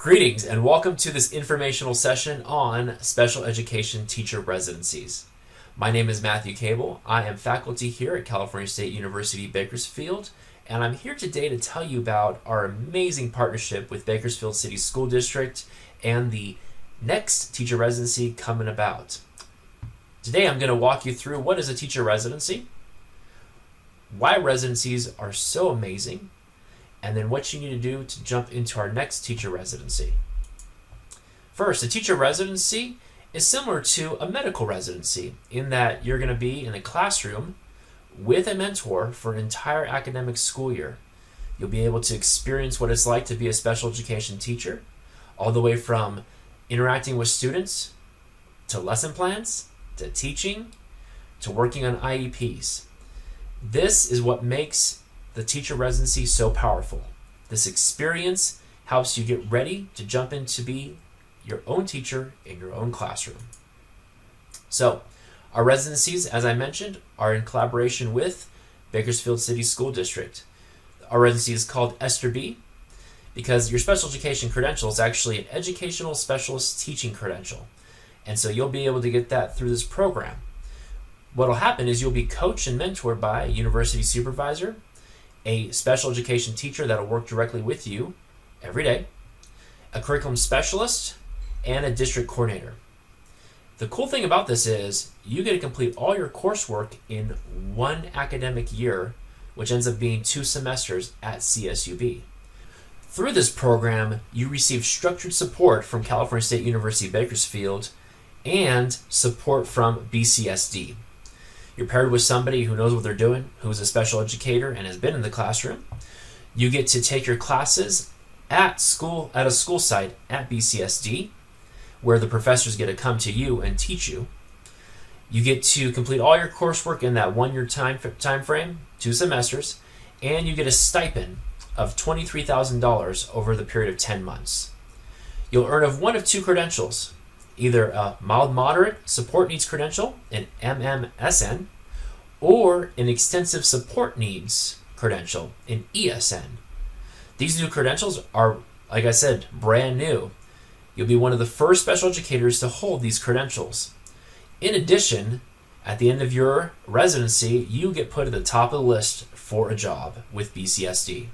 Greetings and welcome to this informational session on special education teacher residencies. My name is Matthew Cable. I am faculty here at California State University, Bakersfield, and I'm here today to tell you about our amazing partnership with Bakersfield City School District and the next teacher residency coming about. Today I'm going to walk you through what is a teacher residency, why residencies are so amazing, and then what you need to do to jump into our next teacher residency. First, a teacher residency is similar to a medical residency in that you're going to be in a classroom with a mentor for an entire academic school year. You'll be able to experience what it's like to be a special education teacher, all the way from interacting with students, to lesson plans, to teaching, to working on IEPs. This is what makes the teacher residency so powerful. This experience helps you get ready to jump in to be your own teacher in your own classroom. So, our residencies, as I mentioned, are in collaboration with Bakersfield City School District. Our residency is called Esther B because your special education credential is actually an educational specialist teaching credential. And so you'll be able to get that through this program. What will happen is you'll be coached and mentored by a university supervisor, a special education teacher that will work directly with you every day, a curriculum specialist, and a district coordinator. The cool thing about this is you get to complete all your coursework in one academic year, which ends up being 2 semesters at CSUB. Through this program, you receive structured support from California State University, Bakersfield, and support from BCSD. You're paired with somebody who knows what they're doing, who's a special educator and has been in the classroom. You get to take your classes at a school site at BCSD, where the professors get to come to you and teach you. You get to complete all your coursework in that 1-year time frame, 2 semesters, and you get a stipend of $23,000 over the period of 10 months. You'll earn one of 2 credentials, either a mild moderate support needs credential, an MMSN, or an extensive support needs credential, an ESN. These new credentials are, like I said, brand new. You'll be one of the first special educators to hold these credentials. In addition, at the end of your residency, you get put at the top of the list for a job with BCSD.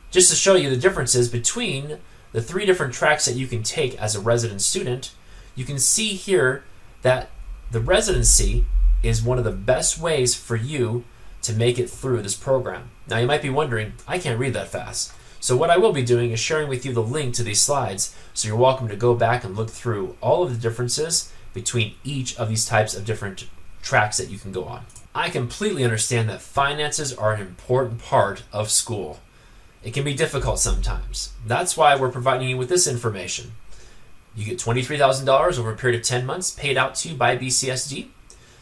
Just to show you the differences between the 3 different tracks that you can take as a resident student, you can see here that the residency is one of the best ways for you to make it through this program. Now you might be wondering, I can't read that fast. So what I will be doing is sharing with you the link to these slides, so you're welcome to go back and look through all of the differences between each of these types of different tracks that you can go on. I completely understand that finances are an important part of school. It can be difficult sometimes. That's why we're providing you with this information. You get $23,000 over a period of 10 months paid out to you by BCSD.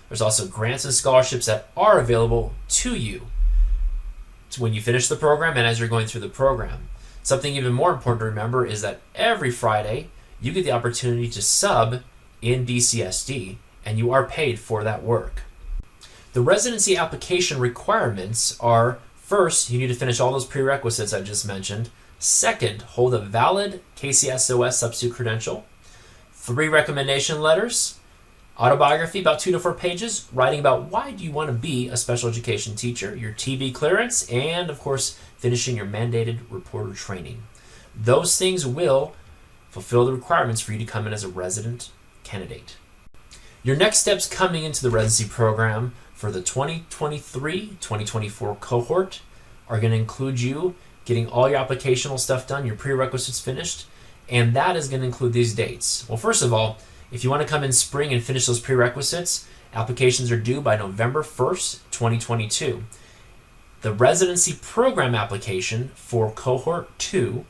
There's also grants and scholarships that are available to you when you finish the program and as you're going through the program. Something even more important to remember is that every Friday you get the opportunity to sub in BCSD and you are paid for that work. The residency application requirements are: first, you need to finish all those prerequisites I just mentioned. Second, hold a valid KCSOS substitute credential. 3 recommendation letters. Autobiography, about 2 to 4 pages, writing about why do you want to be a special education teacher, your TV clearance, and of course, finishing your mandated reporter training. Those things will fulfill the requirements for you to come in as a resident candidate. Your next steps coming into the residency program for the 2023-2024 cohort are going to include you getting all your applicational stuff done, your prerequisites finished, and that is going to include these dates. Well, first of all, if you want to come in spring and finish those prerequisites, applications are due by November 1st, 2022. The residency program application for cohort 2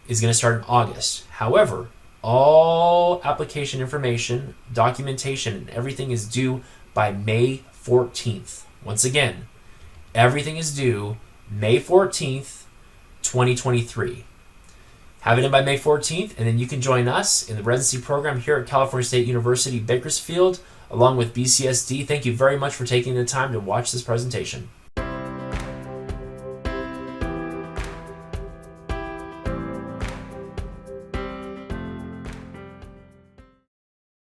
is going to start in August. However, all application information, documentation, and everything is due by May 14th. Once again, everything is due May 14th, 2023. Have it in by May 14th, and then you can join us in the residency program here at California State University, Bakersfield, along with BCSD. Thank you very much for taking the time to watch this presentation.